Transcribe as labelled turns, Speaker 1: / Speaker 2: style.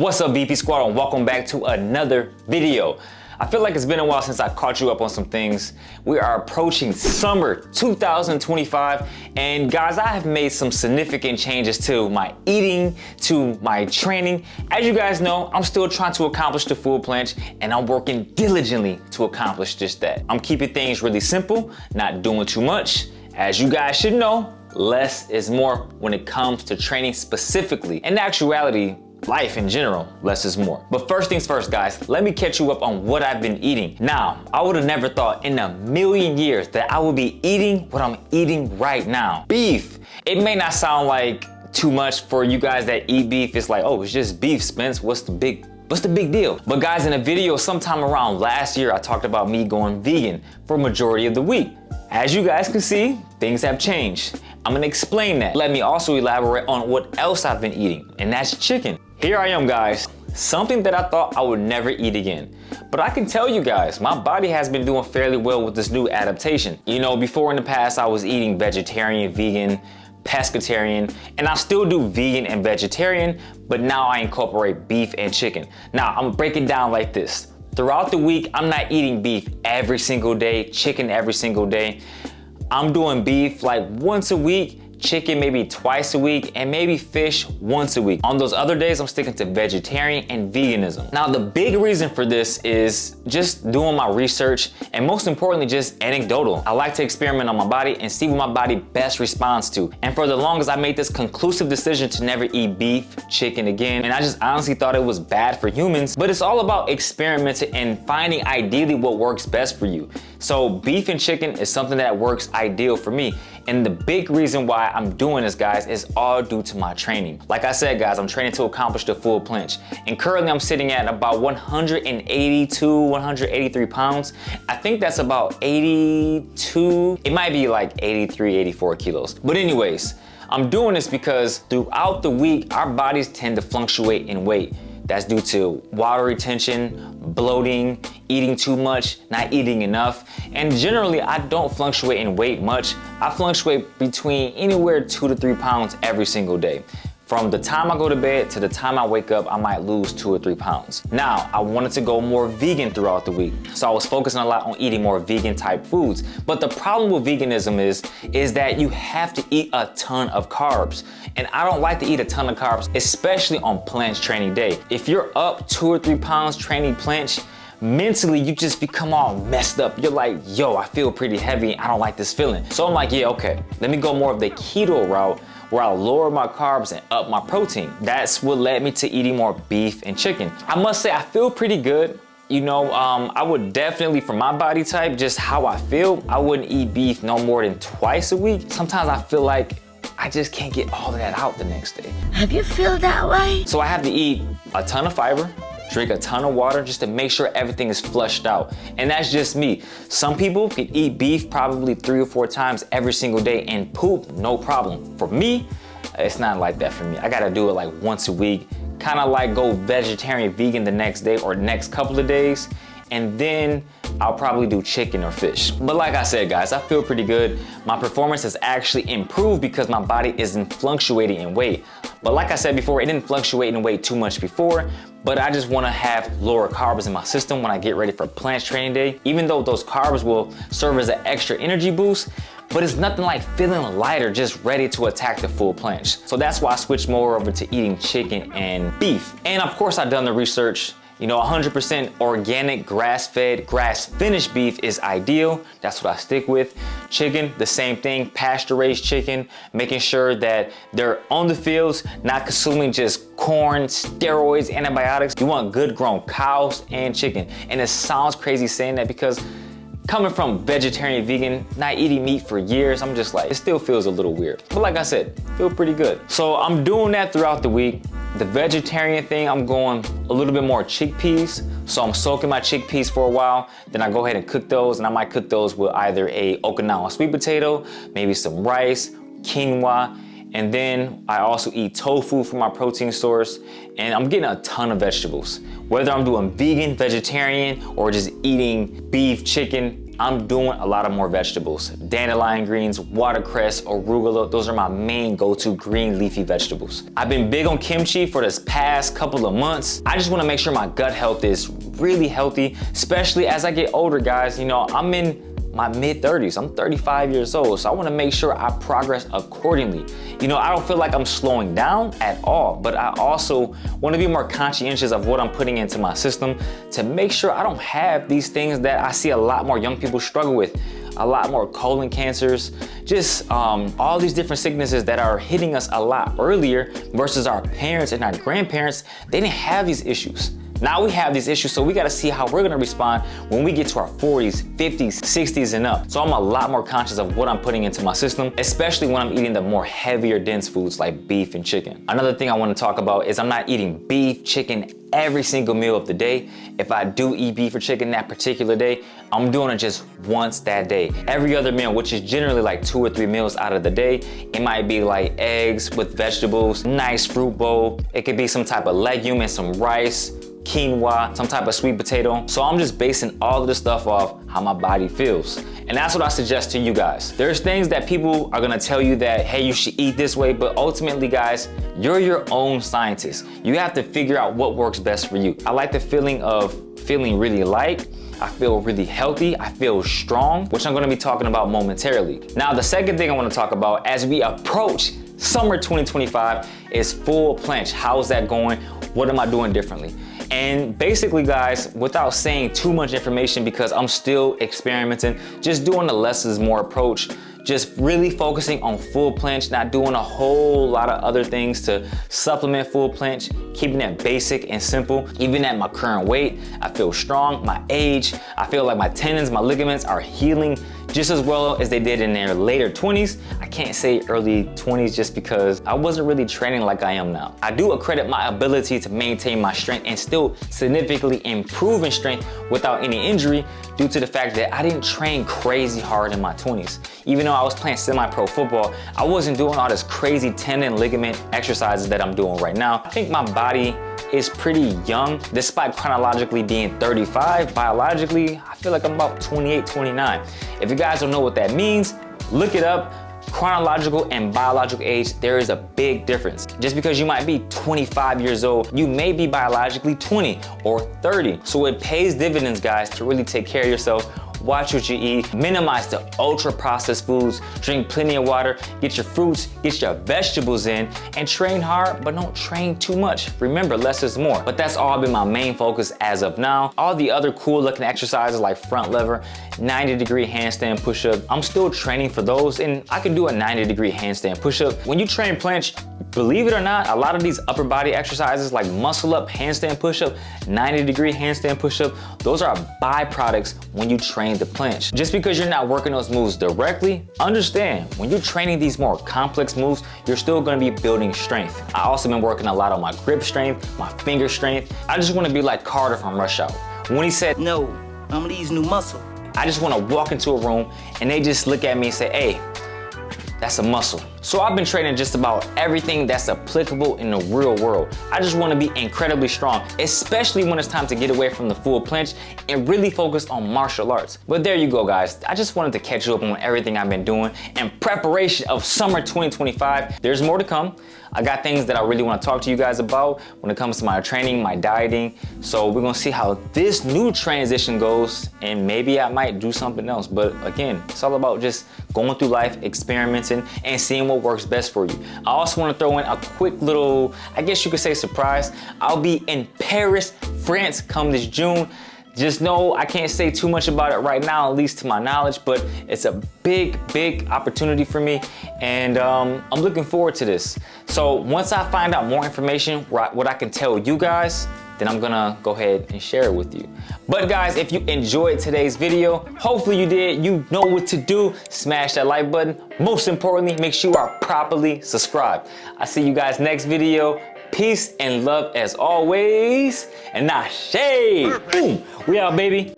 Speaker 1: What's up, BP Squad, and welcome back to another video. I feel like it's been a while since I caught you up on some things. We are approaching summer 2025, and guys, I have made some significant changes to my eating, to my training. As you guys know, I'm still trying to accomplish the full planche, and I'm working diligently to accomplish just that. I'm keeping things really simple, not doing too much. As you guys should know, less is more when it comes to training specifically. In actuality, life in general, less is more. But first things first, guys, let me catch you up on what I've been eating. Now, I would have never thought in a million years that I would be eating what I'm eating right now. Beef. It may not sound like too much for you guys that eat beef. It's like, oh, it's just beef, Spence. What's the big deal? But guys, in a video sometime around last year, I talked about me going vegan for a majority of the week. As you guys can see, things have changed. I'm gonna explain that. Let me also elaborate on what else I've been eating, and that's chicken. Here I am, guys. Something that I thought I would never eat again. But I can tell you guys, my body has been doing fairly well with this new adaptation. You know, before in the past, I was eating vegetarian, vegan, pescatarian, and I still do vegan and vegetarian, but now I incorporate beef and chicken. Now, I'm gonna break it down like this. Throughout the week, I'm not eating beef every single day, chicken every single day. I'm doing beef like once a week, chicken maybe twice a week, and maybe fish once a week. On those other days, I'm sticking to vegetarian and veganism. Now, the big reason for this is just doing my research, and most importantly, just anecdotal. I like to experiment on my body and see what my body best responds to. And for the longest, I made this conclusive decision to never eat beef, chicken again, and I just honestly thought it was bad for humans. But it's all about experimenting and finding ideally what works best for you. So beef and chicken is something that works ideal for me. And the big reason why I'm doing this, guys, is all due to my training. Like I said, guys, I'm training to accomplish the full planche. And currently I'm sitting at about 182, 183 pounds. I think that's about 82, it might be like 83, 84 kilos. But anyways, I'm doing this because throughout the week, our bodies tend to fluctuate in weight. That's due to water retention, bloating, eating too much, not eating enough. And generally, I don't fluctuate in weight much. I fluctuate between anywhere 2 to 3 pounds every single day. From the time I go to bed to the time I wake up, I might lose 2 or 3 pounds. Now, I wanted to go more vegan throughout the week. So I was focusing a lot on eating more vegan type foods. But the problem with veganism is that you have to eat a ton of carbs. And I don't like to eat a ton of carbs, especially on planche training day. If you're up 2 or 3 pounds training planche, mentally you just become all messed up. You're like, yo, I feel pretty heavy. I don't like this feeling. So I'm like, yeah, okay, let me go more of the keto route where I'll lower my carbs and up my protein. That's what led me to eating more beef and chicken. I must say, I feel pretty good. You know, I would definitely, for my body type, just how I feel, I wouldn't eat beef no more than twice a week. Sometimes I feel like I just can't get all of that out the next day.
Speaker 2: Have you feel that way?
Speaker 1: So I have to eat a ton of fiber, drink a ton of water just to make sure everything is flushed out. And that's just me. Some people can eat beef probably 3 or 4 times every single day and poop, no problem. For me, it's not like that for me. I gotta do it like once a week, kind of like go vegetarian, vegan the next day or next couple of days, and then I'll probably do chicken or fish. But like I said, guys, I feel pretty good. My performance has actually improved because my body isn't fluctuating in weight. But like I said before, it didn't fluctuate in weight too much before, but I just wanna have lower carbs in my system when I get ready for planche training day, even though those carbs will serve as an extra energy boost, but it's nothing like feeling lighter, just ready to attack the full planche. So that's why I switched more over to eating chicken and beef. And of course, I've done the research. You know, 100% organic, grass-fed, grass-finished beef is ideal. That's what I stick with. Chicken, the same thing, pasture-raised chicken, making sure that they're on the fields, not consuming just corn, steroids, antibiotics. You want good grown cows and chicken. And it sounds crazy saying that because coming from vegetarian, vegan, not eating meat for years, I'm just like, it still feels a little weird. But like I said, feel pretty good. So I'm doing that throughout the week. The vegetarian thing, I'm going a little bit more chickpeas. So I'm soaking my chickpeas for a while, then I go ahead and cook those, and I might cook those with either a Okinawa sweet potato, maybe some rice, quinoa, and then I also eat tofu for my protein source, and I'm getting a ton of vegetables. Whether I'm doing vegan, vegetarian, or just eating beef, chicken, I'm doing a lot of more vegetables. Dandelion greens, watercress, arugula, those are my main go-to green leafy vegetables. I've been big on kimchi for this past couple of months. I just wanna make sure my gut health is really healthy, especially as I get older, guys. You know, I'm in my mid-30s, I'm 35 years old, so I wanna make sure I progress accordingly. You know, I don't feel like I'm slowing down at all, but I also wanna be more conscientious of what I'm putting into my system to make sure I don't have these things that I see a lot more young people struggle with. A lot more colon cancers, just all these different sicknesses that are hitting us a lot earlier versus our parents and our grandparents. They didn't have these issues. Now we have these issues, so we gotta see how we're gonna respond when we get to our 40s, 50s, 60s and up. So I'm a lot more conscious of what I'm putting into my system, especially when I'm eating the more heavier, dense foods like beef and chicken. Another thing I wanna talk about is I'm not eating beef, chicken, every single meal of the day. If I do eat beef or chicken that particular day, I'm doing it just once that day. Every other meal, which is generally like 2 or 3 meals out of the day, it might be like eggs with vegetables, nice fruit bowl. It could be some type of legume and some rice, quinoa, some type of sweet potato. So I'm just basing all of this stuff off how my body feels. And that's what I suggest to you guys. There's things that people are gonna tell you that, hey, you should eat this way, but ultimately, guys, you're your own scientist. You have to figure out what works best for you. I like the feeling of feeling really light. I feel really healthy, I feel strong, which I'm gonna be talking about momentarily. Now, the second thing I wanna talk about as we approach summer 2025 is full planche. How's that going? What am I doing differently? And basically, guys, without saying too much information because I'm still experimenting, just doing the less is more approach, just really focusing on full planche, not doing a whole lot of other things to supplement full planche, keeping it basic and simple. Even at my current weight, I feel strong. My age, I feel like my tendons, my ligaments are healing just as well as they did in their later 20s. I can't say early 20s just because I wasn't really training like I am now. I do accredit my ability to maintain my strength and still significantly improve in strength without any injury due to the fact that I didn't train crazy hard in my 20s. Even though I was playing semi-pro football, I wasn't doing all this crazy tendon ligament exercises that I'm doing right now. I think my body is pretty young. Despite chronologically being 35, biologically, I feel like I'm about 28, 29. If you guys don't know what that means, look it up. Chronological and biological age, there is a big difference. Just because you might be 25 years old, you may be biologically 20 or 30. So it pays dividends, guys, to really take care of yourself. Watch what you eat, minimize the ultra processed foods, drink plenty of water, get your fruits, get your vegetables in, and train hard, but don't train too much. Remember, less is more. But that's all been my main focus as of now. All the other cool looking exercises like front lever, 90-degree handstand push-up, I'm still training for those, and I can do a 90-degree handstand push-up. When you train planche, believe it or not, a lot of these upper body exercises like muscle up, handstand push-up, 90-degree handstand push-up, those are byproducts when you train the planche. Just because you're not working those moves directly, understand, when you're training these more complex moves, you're still gonna be building strength. I also been working a lot on my grip strength, my finger strength. I just wanna be like Carter from Rush Hour. When he said,
Speaker 3: "No, I'm these new muscle."
Speaker 1: I just wanna walk into a room and they just look at me and say, hey, that's a muscle. So I've been training just about everything that's applicable in the real world. I just wanna be incredibly strong, especially when it's time to get away from the full planche and really focus on martial arts. But there you go, guys. I just wanted to catch you up on everything I've been doing in preparation of summer 2025. There's more to come. I got things that I really wanna talk to you guys about when it comes to my training, my dieting. So we're gonna see how this new transition goes, and maybe I might do something else. But again, it's all about just going through life, experimenting, and seeing what works best for you. I also wanna throw in a quick little, I guess you could say surprise. I'll be in Paris, France come this June. Just know I can't say too much about it right now, at least to my knowledge, but it's a big, big opportunity for me, and I'm looking forward to this. So once I find out more information, what I can tell you guys, then I'm gonna go ahead and share it with you. But guys, if you enjoyed today's video, hopefully you did, you know what to do. Smash that like button. Most importantly, make sure you are properly subscribed. I'll see you guys next video. Peace and love as always. And now, shade. Boom. We out, baby.